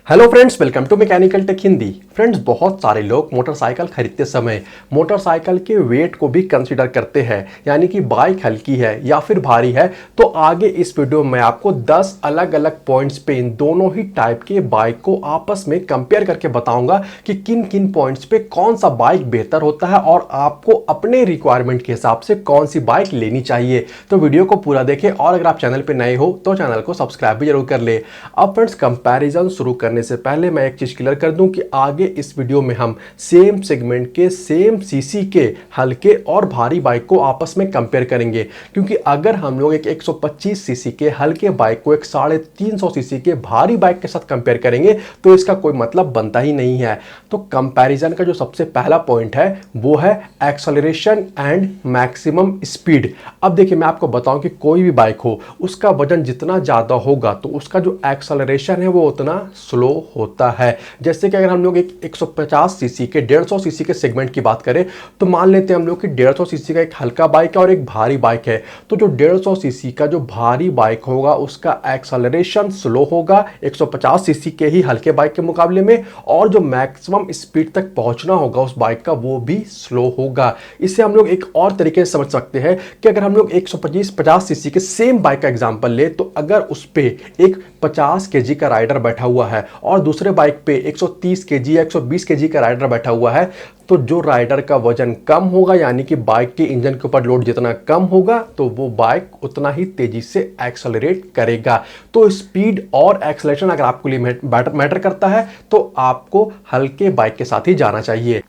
Hello friends, welcome to mechanical tech Hindi. Friends, बहुत सारे लोग मोटरसाइकिल खरीदते समय मोटरसाइकिल के वेट को भी कंसीडर करते हैं, यानी कि बाइक हल्की है या फिर भारी है। तो आगे इस वीडियो में आपको 10 अलग अलग पॉइंट्स पे इन दोनों ही टाइप के बाइक को आपस में कंपेयर करके बताऊंगा कि किन किन पॉइंट्स पे कौन सा बाइक बेहतर होता है और आपको अपने रिक्वायरमेंट के हिसाब से कौन सी बाइक लेनी चाहिए। तो वीडियो को पूरा देखें और अगर आप चैनल पर नए हो तो चैनल को सब्सक्राइब भी जरूर कर ले। अब फ्रेंड्स, कंपैरिजन शुरू करने से पहले मैं एक चीज क्लियर कर दूं कि आगे इस वीडियो में हम सेम सेगमेंट के सेम सीसी के हल्के और भारी बाइक को आपस में कंपेयर करेंगे, क्योंकि अगर हम लोग एक 125 सीसी के हल्के बाइक को एक 350 सीसी के भारी बाइक के साथ कंपेयर करेंगे तो इसका कोई मतलब बनता ही नहीं है। तो कंपैरिजन का जो सबसे पहला पॉइंट है वो है एक्सेलरेशन एंड मैक्सिमम स्पीड। अब देखिए, मैं आपको बताऊं कि कोई भी बाइक हो, उसका वजन जितना ज्यादा होगा तो उसका जो एक्सेलरेशन है वो उतना स्लो होता है। जैसे कि अगर हम लोग एक 150 सीसी के 150 सीसी के सेगमेंट की बात करें तो मान लेते हैं हम लोग कि 150 सीसी का एक हल्का बाइक है और एक भारी बाइक है। तो जो 150 सीसी का जो भारी बाइक होगा उसका एक्सेलरेशन स्लो होगा 150 सीसी के ही हल्के बाइक के मुकाबले में, और जो मैक्सिमम स्पीड तक पहुंचना होगा उस बाइक का वो भी स्लो होगा। इसे हम लोग एक और तरीके से समझ सकते हैं कि अगर हम लोग 150 सीसी के सेम बाइक का एग्जांपल ले तो अगर उस पे एक 50 केजी का राइडर बैठा हुआ है और दूसरे बाइक पे 130 केजी या 120 केजी का राइडर बैठा हुआ है, तो जो राइडर का वजन कम होगा, यानी कि बाइक के इंजन के ऊपर लोड जितना कम होगा तो वो बाइक उतना ही तेजी से एक्सेलरेट करेगा। तो स्पीड और एक्सेलरेशन अगर आपके लिए मैटर करता है तो आपको हल्के बाइक के साथ ही जाना चाहिए।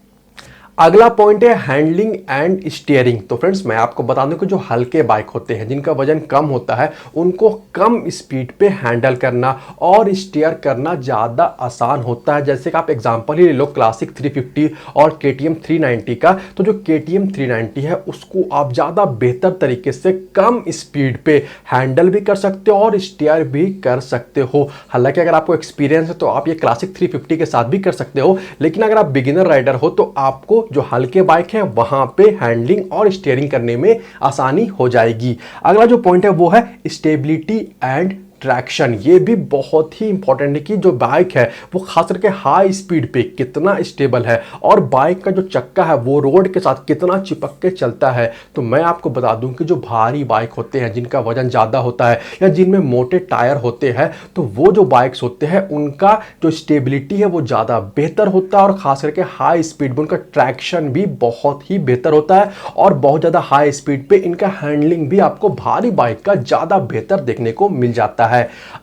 अगला पॉइंट है हैंडलिंग एंड स्टीयरिंग। तो फ्रेंड्स, मैं आपको बता दूं कि जो हल्के बाइक होते हैं जिनका वजन कम होता है उनको कम स्पीड पे हैंडल करना और स्टीयर करना ज़्यादा आसान होता है। जैसे कि आप एग्जांपल ही ले लो क्लासिक 350 और KTM 390 का। तो जो KTM 390 है उसको आप ज़्यादा बेहतर तरीके से कम स्पीड पे हैंडल भी कर सकते हो और स्टीयर भी कर सकते हो। हालांकि अगर आपको एक्सपीरियंस है तो आप ये क्लासिक 350 के साथ भी कर सकते हो, लेकिन अगर आप बिगिनर राइडर हो तो आपको जो हल्के बाइक है वहां पे हैंडलिंग और स्टीयरिंग करने में आसानी हो जाएगी। अगला जो पॉइंट है वो है स्टेबिलिटी एंड ट्रैक्शन। ये भी बहुत ही इंपॉर्टेंट है कि जो बाइक है वो खास करके हाई स्पीड पे कितना स्टेबल है और बाइक का जो चक्का है वो रोड के साथ कितना चिपक के चलता है। तो मैं आपको बता दूं कि जो भारी बाइक होते हैं जिनका वजन ज़्यादा होता है या जिनमें मोटे टायर होते हैं तो वो जो बाइक्स होते हैं उनका जो स्टेबिलिटी है वो ज़्यादा बेहतर होता है और खास करके हाई स्पीड में उनका ट्रैक्शन भी बहुत ही बेहतर होता है और बहुत ज़्यादा हाई स्पीड पे इनका हैंडलिंग भी आपको भारी बाइक का ज़्यादा बेहतर देखने को मिल जाता है।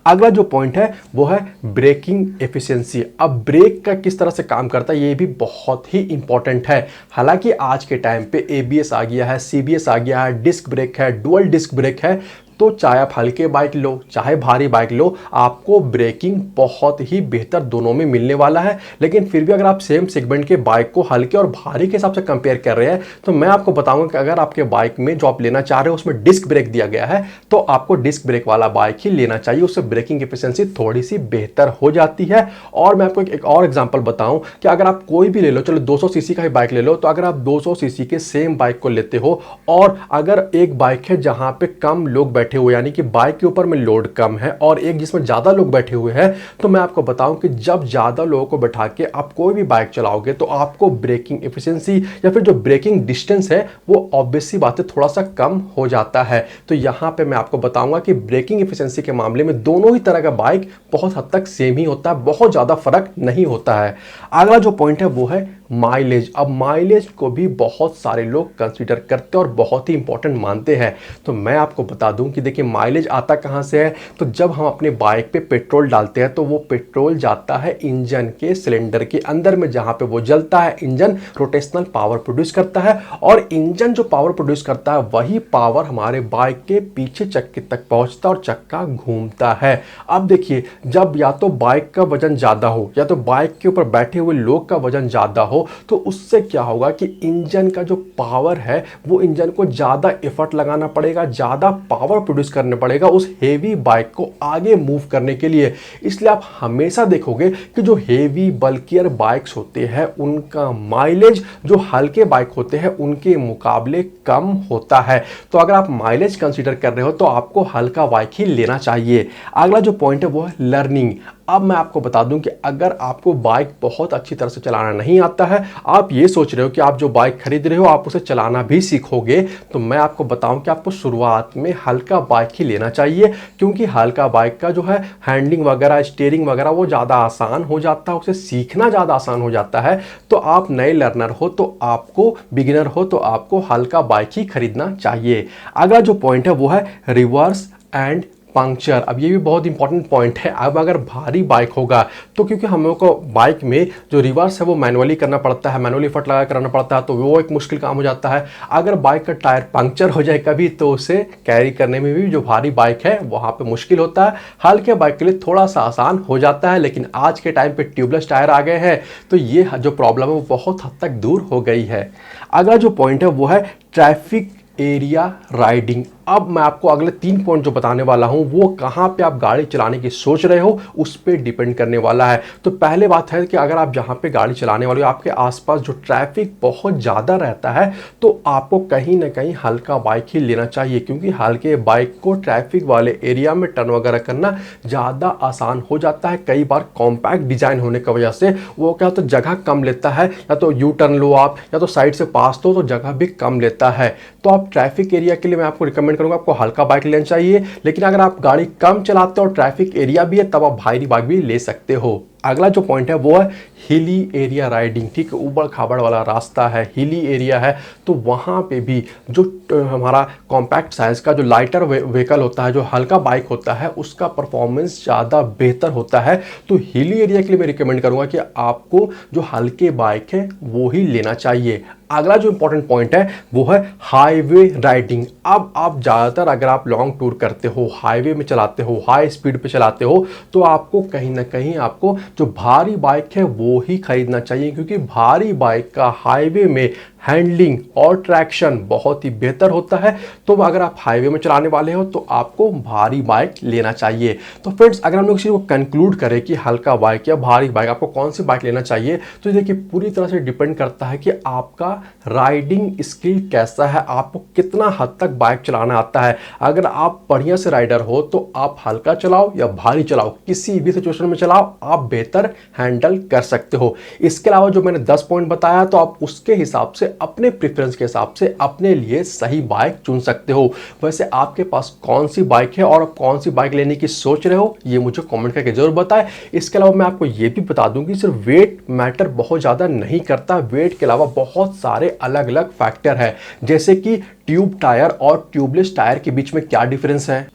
अगला जो पॉइंट है वो है ब्रेकिंग एफिशिएंसी। अब ब्रेक का किस तरह से काम करता है ये भी बहुत ही इंपॉर्टेंट है। हालांकि आज के टाइम पे ABS आ गया है, CBS आ गया है, डिस्क ब्रेक है, डुअल डिस्क ब्रेक है, तो चाहे आप हल्के बाइक लो चाहे भारी बाइक लो आपको ब्रेकिंग बहुत ही बेहतर दोनों में मिलने वाला है। लेकिन फिर भी अगर आप सेम सेगमेंट के बाइक को हल्के और भारी के हिसाब से कंपेयर कर रहे हैं तो मैं आपको बताऊंगा कि अगर आपके बाइक में जो आप लेना चाह रहे हो उसमें डिस्क ब्रेक दिया गया है तो आपको डिस्क ब्रेक वाला बाइक ही लेना चाहिए। उससे ब्रेकिंग एफिशिएंसी थोड़ी सी बेहतर हो जाती है। और मैं आपको एक और एग्जाम्पल बताऊं कि अगर आप कोई भी ले लो, चलो 200 सीसी का ही बाइक ले लो, तो अगर आप 200 सीसी के सेम बाइक को लेते हो और अगर एक बाइक है जहां पे कम लोग बैठे हुए, यानी कि बाइक के ऊपर में लोड कम है, और एक जिसमें ज्यादा लोग बैठे हुए हैं, तो मैं आपको बताऊं कि जब ज्यादा लोगों को बैठा के आप कोई भी बाइक चलाओगे तो आपको ब्रेकिंग एफिशिएंसी या फिर जो ब्रेकिंग डिस्टेंस है वो ऑब्वियस सी बात है थोड़ा सा कम हो जाता है। तो यहां पे मैं आपको बताऊंगा कि ब्रेकिंग एफिशिएंसी के मामले में दोनों ही तरह का बाइक बहुत हद तक सेम ही होता है, बहुत ज्यादा फर्क नहीं होता है। अगला जो पॉइंट है वो है माइलेज। अब माइलेज को भी बहुत सारे लोग कंसीडर करते हैं और बहुत ही इंपॉर्टेंट मानते हैं। तो मैं आपको बता दूं कि देखिए माइलेज आता कहां से है, तो जब हम अपने बाइक पे पेट्रोल डालते हैं तो वो पेट्रोल जाता है इंजन के सिलेंडर के अंदर में, जहां पे वो जलता है इंजन रोटेशनल पावर प्रोड्यूस करता है और इंजन जो पावर प्रोड्यूस करता है वही पावर हमारे बाइक के पीछे चक्के तक पहुंचता है और चक्का घूमता है। अब देखिए, जब या तो बाइक का वजन ज्यादा हो या तो बाइक के ऊपर बैठे हुए लोग का वजन ज्यादा हो तो उससे क्या होगा कि इंजन का जो पावर है वो इंजन को ज्यादा एफर्ट लगाना पड़ेगा, ज्यादा पावर प्रोड्यूस करना पड़ेगा उस हेवी बाइक को आगे मूव करने के लिए। इसलिए आप हमेशा देखोगे कि जो हेवी बल्कियर बाइक्स होते हैं उनका माइलेज जो हल्के बाइक होते हैं उनके मुकाबले कम होता है। तो अगर आप माइलेज कंसीडर कर रहे हो तो आपको हल्का बाइक ही लेना चाहिए। अगला जो पॉइंट है वो है लर्निंग। अब मैं आपको बता दूं कि अगर आपको बाइक बहुत अच्छी तरह से चलाना नहीं आता है, आप ये सोच रहे हो कि आप जो बाइक खरीद रहे हो आप उसे चलाना भी सीखोगे, तो मैं आपको बताऊं कि आपको शुरुआत में हल्का बाइक ही लेना चाहिए, क्योंकि हल्का बाइक का जो है हैंडलिंग वगैरह, स्टीयरिंग वगैरह वो ज़्यादा आसान हो जाता है, उसे सीखना ज़्यादा आसान हो जाता है। तो आप नए लर्नर हो, तो आपको बिगिनर हो, तो आपको हल्का बाइक ही खरीदना चाहिए। अगला जो पॉइंट है वो है रिवर्स एंड पंक्चर। अब ये भी बहुत इंपॉर्टेंट पॉइंट है। अब अगर भारी बाइक होगा तो क्योंकि हम लोग को बाइक में जो रिवर्स है वो मैनुअली करना पड़ता है, मैनुअली फट लगा करना पड़ता है, तो वो एक मुश्किल काम हो जाता है। अगर बाइक का टायर पंक्चर हो जाए कभी तो उसे कैरी करने में भी जो भारी बाइक है वहाँ पे मुश्किल होता है। हल्के बाइक के लिए थोड़ा सा आसान हो जाता है, लेकिन आज के टाइम पे ट्यूबलेस टायर आ गए हैं तो ये जो प्रॉब्लम है वो बहुत हद तक दूर हो गई है। अगला जो पॉइंट है वो है ट्रैफिक एरिया राइडिंग। अब मैं आपको अगले 3 पॉइंट जो बताने वाला हूं वो कहां पे आप गाड़ी चलाने की सोच रहे हो उस पे डिपेंड करने वाला है। तो पहले बात है कि अगर आप जहां पे गाड़ी चलाने वाले हो आपके आसपास जो ट्रैफिक बहुत ज़्यादा रहता है तो आपको कहीं ना कहीं हल्का बाइक ही लेना चाहिए, क्योंकि हल्के बाइक को ट्रैफिक वाले एरिया में टर्न वगैरह करना ज़्यादा आसान हो जाता है। कई बार कॉम्पैक्ट डिजाइन होने की वजह से वो क्या तो जगह कम लेता है, या तो यू टर्न लो आप या तो साइड से पास तो जगह भी कम लेता है। तो आप ट्रैफिक एरिया के लिए मैं आपको रिकमेंड करूंगा आपको हल्का बाइक लेना चाहिए। लेकिन अगर आप गाड़ी कम चलाते हो और ट्रैफिक एरिया भी है तब आप भारी बाइक भी ले सकते हो। अगला जो पॉइंट है वो है हिली एरिया राइडिंग। ठीक है, ऊबड़ खाबड़ वाला रास्ता है, हिली एरिया है, तो वहाँ पे भी जो हमारा कॉम्पैक्ट साइज का जो लाइटर व्हीकल होता है, जो हल्का बाइक होता है, उसका परफॉर्मेंस ज़्यादा बेहतर होता है। तो हिली एरिया के लिए मैं रिकमेंड करूँगा कि आपको जो हल्के बाइक है वो ही लेना चाहिए। अगला जो इंपॉर्टेंट पॉइंट है वो है हाईवे राइडिंग। अब आप ज़्यादातर अगर आप लॉन्ग टूर करते हो, हाईवे में चलाते हो, हाई स्पीड पे चलाते हो, तो आपको कहीं ना कहीं आपको जो भारी बाइक है वो ही खरीदना चाहिए, क्योंकि भारी बाइक का हाईवे में हैंडलिंग और ट्रैक्शन बहुत ही बेहतर होता है। तो अगर आप हाईवे में चलाने वाले हो तो आपको भारी बाइक लेना चाहिए। तो फ्रेंड्स, अगर हम लोग इसी को कंक्लूड करें कि हल्का बाइक या भारी बाइक आपको कौन सी बाइक लेना चाहिए, तो देखिए पूरी तरह से डिपेंड करता है कि आपका राइडिंग स्किल कैसा है, आपको कितना हद तक बाइक चलाना आता है। अगर आप बढ़िया से राइडर हो तो आप हल्का चलाओ या भारी चलाओ, किसी भी सिचुएशन में चलाओ, आप बेहतर हैंडल कर सकते हो। इसके अलावा जो मैंने 10 पॉइंट बताया तो आप उसके हिसाब से, अपने प्रेफरेंस के हिसाब से अपने लिए सही बाइक चुन सकते हो। वैसे आपके पास कौन सी बाइक है और आप कौन सी बाइक लेने की सोच रहे हो ये मुझे कमेंट करके जरूर बताएं। इसके अलावा मैं आपको ये भी बता दूं कि सिर्फ वेट मैटर बहुत ज़्यादा नहीं करता, वेट के अलावा बहुत सारे अलग अलग फैक्टर है, जैसे कि ट्यूब टायर और ट्यूबलेस टायर के बीच में क्या डिफरेंस है,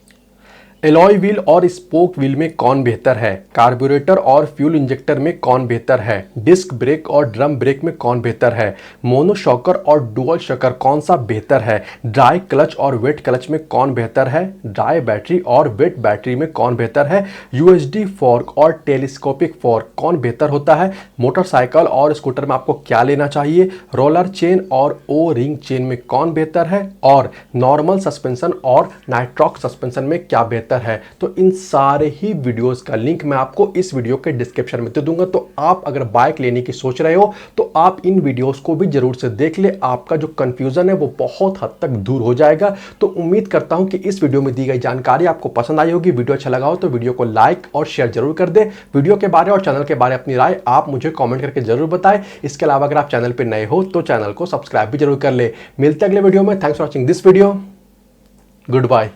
एलॉय व्हील और स्पोक व्हील में कौन बेहतर है, कार्बोरेटर और फ्यूल इंजेक्टर में कौन बेहतर है, डिस्क ब्रेक और ड्रम ब्रेक में कौन बेहतर है, मोनो शॉकर और डुअल शॉकर कौन सा बेहतर है, ड्राई क्लच और वेट क्लच में कौन बेहतर है, ड्राई बैटरी और वेट बैटरी में कौन बेहतर है, यूएसडी फॉर्क और टेलीस्कोपिक फॉर्क कौन बेहतर होता है, मोटरसाइकिल और स्कूटर में आपको क्या लेना चाहिए, रोलर चेन और ओ रिंग चेन में कौन बेहतर है, और नॉर्मल सस्पेंशन और नाइट्रॉक सस्पेंशन में क्या बेहतर है। तो इन सारे ही वीडियोस का लिंक मैं आपको इस वीडियो के डिस्क्रिप्शन में दे दूंगा। तो आप अगर बाइक लेने की सोच रहे हो तो आप इन वीडियोस को भी जरूर से देख ले, आपका जो कंफ्यूजन है वो बहुत हद तक दूर हो जाएगा। तो उम्मीद करता हूं कि इस वीडियो में दी गई जानकारी आपको पसंद आई होगी। वीडियो अच्छा लगा हो तो वीडियो को लाइक और शेयर जरूर कर दे। वीडियो के बारे और चैनल के बारे में अपनी राय आप मुझे कॉमेंट करके जरूर बताएं। इसके अलावा अगर आप चैनल पर नए हो तो चैनल को सब्सक्राइब भी जरूर कर ले। मिलते हैं अगले वीडियो में। Thanks for watching this video. Good bye.